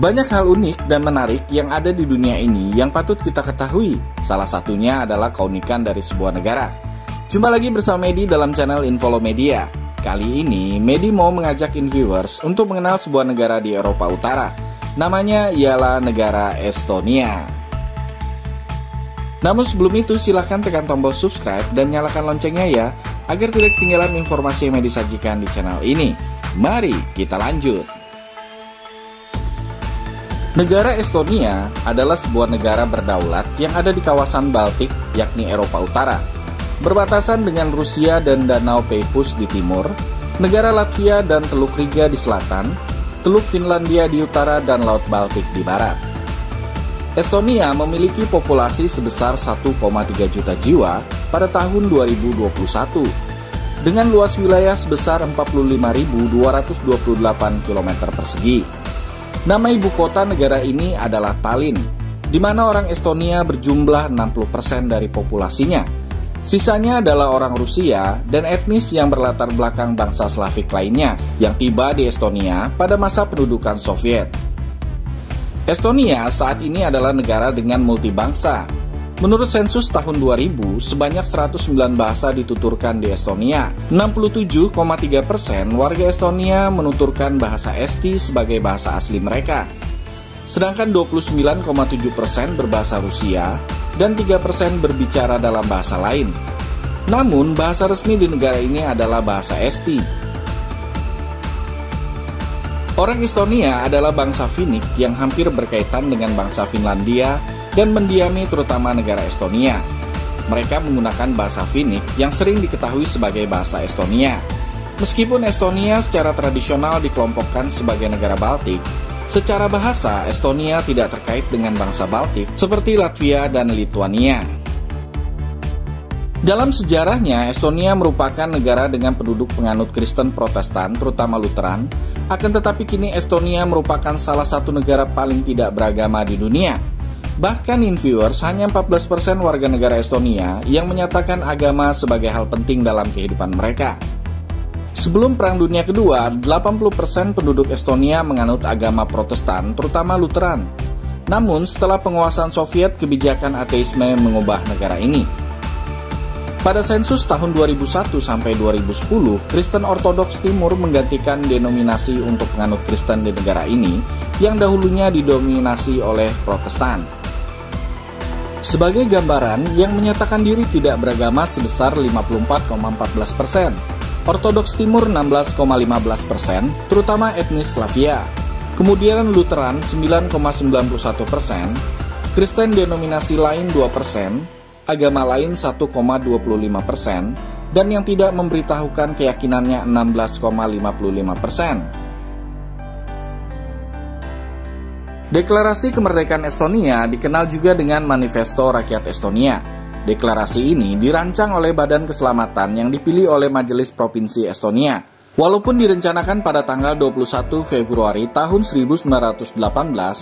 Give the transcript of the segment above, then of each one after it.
Banyak hal unik dan menarik yang ada di dunia ini yang patut kita ketahui. Salah satunya adalah keunikan dari sebuah negara. Jumpa lagi bersama Medi dalam channel Infolomedia. Kali ini, Medi mau mengajak viewers untuk mengenal sebuah negara di Eropa Utara. Namanya ialah negara Estonia. Namun sebelum itu, silahkan tekan tombol subscribe dan nyalakan loncengnya ya, agar tidak ketinggalan informasi yang Medi sajikan di channel ini. Mari kita lanjut. Negara Estonia adalah sebuah negara berdaulat yang ada di kawasan Baltik, yakni Eropa Utara. Berbatasan dengan Rusia dan Danau Peipus di timur, negara Latvia dan Teluk Riga di selatan, Teluk Finlandia di utara, dan Laut Baltik di barat. Estonia memiliki populasi sebesar 1,3 juta jiwa pada tahun 2021, dengan luas wilayah sebesar 45.228 km persegi. Nama ibu kota negara ini adalah Tallinn, di mana orang Estonia berjumlah 60% dari populasinya. Sisanya adalah orang Rusia dan etnis yang berlatar belakang bangsa Slavik lainnya yang tiba di Estonia pada masa pendudukan Soviet. Estonia saat ini adalah negara dengan multibangsa. Menurut sensus tahun 2000, sebanyak 109 bahasa dituturkan di Estonia. 67,3% warga Estonia menuturkan bahasa Esti sebagai bahasa asli mereka. Sedangkan 29,7% berbahasa Rusia dan 3% berbicara dalam bahasa lain. Namun, bahasa resmi di negara ini adalah bahasa Esti. Orang Estonia adalah bangsa Finnik yang hampir berkaitan dengan bangsa Finlandia dan mendiami terutama negara Estonia. Mereka menggunakan bahasa Finnik yang sering diketahui sebagai bahasa Estonia. Meskipun Estonia secara tradisional dikelompokkan sebagai negara Baltik, secara bahasa Estonia tidak terkait dengan bangsa Baltik seperti Latvia dan Lituania. Dalam sejarahnya, Estonia merupakan negara dengan penduduk penganut Kristen Protestan, terutama Lutheran. Akan tetapi kini Estonia merupakan salah satu negara paling tidak beragama di dunia. Bahkan viewers, hanya 14% warga negara Estonia yang menyatakan agama sebagai hal penting dalam kehidupan mereka. Sebelum Perang Dunia Kedua, 80% penduduk Estonia menganut agama Protestan, terutama Lutheran. Namun, setelah penguasaan Soviet, kebijakan ateisme mengubah negara ini. Pada sensus tahun 2001 sampai 2010, Kristen Ortodoks Timur menggantikan denominasi untuk penganut Kristen di negara ini, yang dahulunya didominasi oleh Protestan. Sebagai gambaran, yang menyatakan diri tidak beragama sebesar 54,14%, Ortodoks Timur 16,15%, terutama etnis Slavia. Kemudian Lutheran 9,91%, Kristen denominasi lain 2%, agama lain 1,25%, dan yang tidak memberitahukan keyakinannya 16,55%. Deklarasi Kemerdekaan Estonia dikenal juga dengan Manifesto Rakyat Estonia. Deklarasi ini dirancang oleh Badan Keselamatan yang dipilih oleh Majelis Provinsi Estonia. Walaupun direncanakan pada tanggal 21 Februari tahun 1918,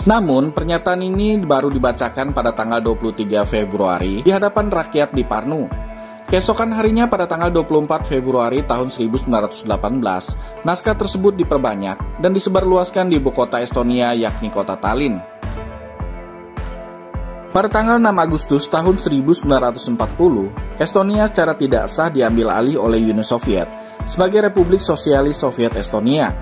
namun pernyataan ini baru dibacakan pada tanggal 23 Februari di hadapan rakyat di Parnu. Keesokan harinya pada tanggal 24 Februari tahun 1918, naskah tersebut diperbanyak dan disebarluaskan di ibu kota Estonia yakni kota Tallinn. Pada tanggal 6 Agustus tahun 1940, Estonia secara tidak sah diambil alih oleh Uni Soviet sebagai Republik Sosialis Soviet Estonia.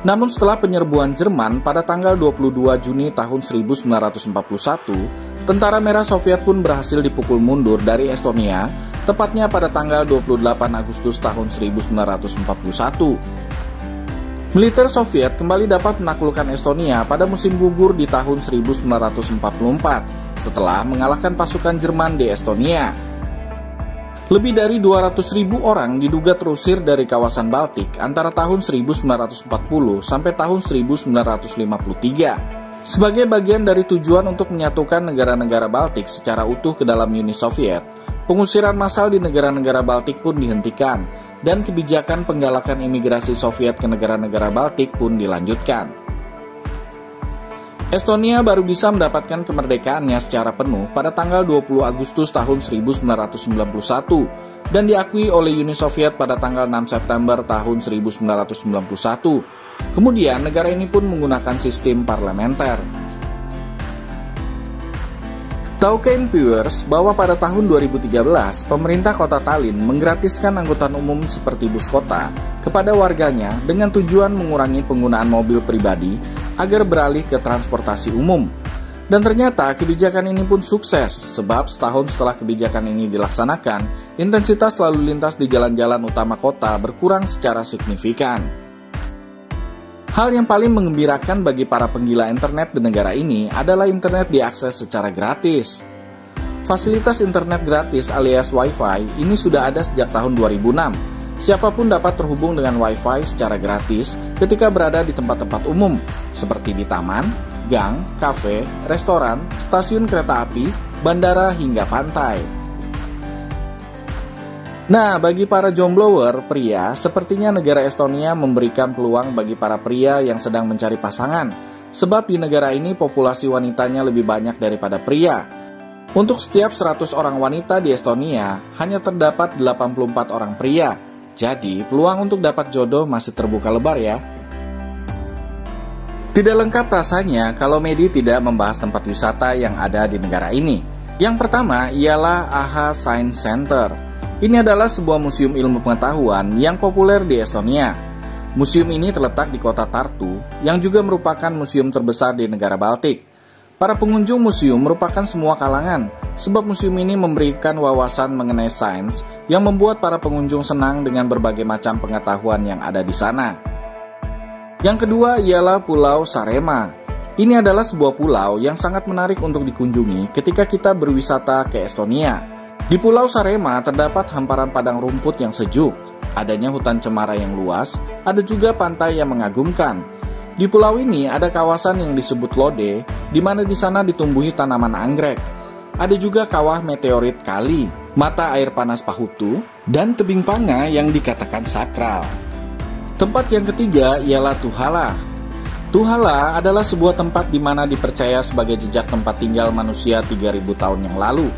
Namun setelah penyerbuan Jerman pada tanggal 22 Juni tahun 1941, Tentara Merah Soviet pun berhasil dipukul mundur dari Estonia, tepatnya pada tanggal 28 Agustus tahun 1941. Militer Soviet kembali dapat menaklukkan Estonia pada musim gugur di tahun 1944, setelah mengalahkan pasukan Jerman di Estonia. Lebih dari 200.000 orang diduga terusir dari kawasan Baltik antara tahun 1940 sampai tahun 1953. Sebagai bagian dari tujuan untuk menyatukan negara-negara Baltik secara utuh ke dalam Uni Soviet, pengusiran massal di negara-negara Baltik pun dihentikan, dan kebijakan penggalakan imigrasi Soviet ke negara-negara Baltik pun dilanjutkan. Estonia baru bisa mendapatkan kemerdekaannya secara penuh pada tanggal 20 Agustus tahun 1991, dan diakui oleh Uni Soviet pada tanggal 6 September tahun 1991. Kemudian negara ini pun menggunakan sistem parlementer. Tahukah viewers bahwa pada tahun 2013, pemerintah kota Tallinn menggratiskan angkutan umum seperti bus kota kepada warganya dengan tujuan mengurangi penggunaan mobil pribadi agar beralih ke transportasi umum. Dan ternyata kebijakan ini pun sukses, sebab setahun setelah kebijakan ini dilaksanakan, intensitas lalu lintas di jalan-jalan utama kota berkurang secara signifikan. Hal yang paling menggembirakan bagi para penggila internet di negara ini adalah internet diakses secara gratis. Fasilitas internet gratis alias Wi-Fi ini sudah ada sejak tahun 2006. Siapapun dapat terhubung dengan Wi-Fi secara gratis ketika berada di tempat-tempat umum, seperti di taman, gang, kafe, restoran, stasiun kereta api, bandara, hingga pantai. Nah, bagi para jomblower pria, sepertinya negara Estonia memberikan peluang bagi para pria yang sedang mencari pasangan, sebab di negara ini populasi wanitanya lebih banyak daripada pria. Untuk setiap 100 orang wanita di Estonia, hanya terdapat 84 orang pria. Jadi, peluang untuk dapat jodoh masih terbuka lebar ya. Tidak lengkap rasanya kalau Medi tidak membahas tempat wisata yang ada di negara ini. Yang pertama ialah AHA Science Center. Ini adalah sebuah museum ilmu pengetahuan yang populer di Estonia. Museum ini terletak di kota Tartu, yang juga merupakan museum terbesar di negara Baltik. Para pengunjung museum merupakan semua kalangan, sebab museum ini memberikan wawasan mengenai sains yang membuat para pengunjung senang dengan berbagai macam pengetahuan yang ada di sana. Yang kedua ialah Pulau Saaremaa. Ini adalah sebuah pulau yang sangat menarik untuk dikunjungi ketika kita berwisata ke Estonia. Di Pulau Saaremaa terdapat hamparan padang rumput yang sejuk, adanya hutan cemara yang luas, ada juga pantai yang mengagumkan. Di pulau ini ada kawasan yang disebut Lode, di mana di sana ditumbuhi tanaman anggrek. Ada juga kawah meteorit Kali, mata air panas Pahutu, dan tebing Panga yang dikatakan sakral. Tempat yang ketiga ialah Tuhala. Tuhala adalah sebuah tempat di mana dipercaya sebagai jejak tempat tinggal manusia 3000 tahun yang lalu.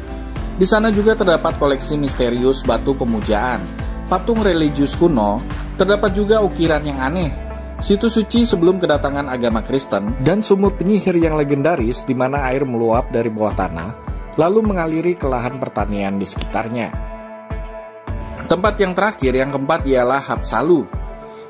Di sana juga terdapat koleksi misterius batu pemujaan, patung religius kuno, terdapat juga ukiran yang aneh, situs suci sebelum kedatangan agama Kristen, dan sumur penyihir yang legendaris di mana air meluap dari bawah tanah, lalu mengaliri ke lahan pertanian di sekitarnya. Tempat yang terakhir, yang keempat ialah Haapsalu.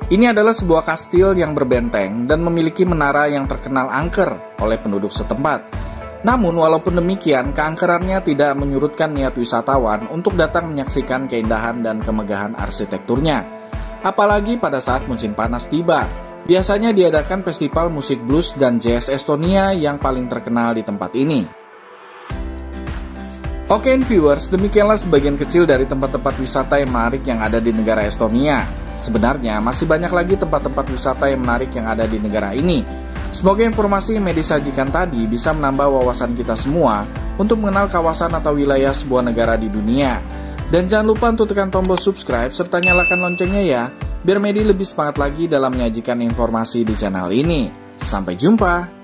Ini adalah sebuah kastil yang berbenteng dan memiliki menara yang terkenal angker oleh penduduk setempat. Namun walaupun demikian, keangkerannya tidak menyurutkan niat wisatawan untuk datang menyaksikan keindahan dan kemegahan arsitekturnya. Apalagi pada saat musim panas tiba. Biasanya diadakan festival musik blues dan jazz Estonia yang paling terkenal di tempat ini. Oke viewers, demikianlah sebagian kecil dari tempat-tempat wisata yang menarik yang ada di negara Estonia. Sebenarnya masih banyak lagi tempat-tempat wisata yang menarik yang ada di negara ini. Semoga informasi yang Medi sajikan tadi bisa menambah wawasan kita semua untuk mengenal kawasan atau wilayah sebuah negara di dunia. Dan jangan lupa untuk tekan tombol subscribe serta nyalakan loncengnya ya, biar Medi lebih semangat lagi dalam menyajikan informasi di channel ini. Sampai jumpa!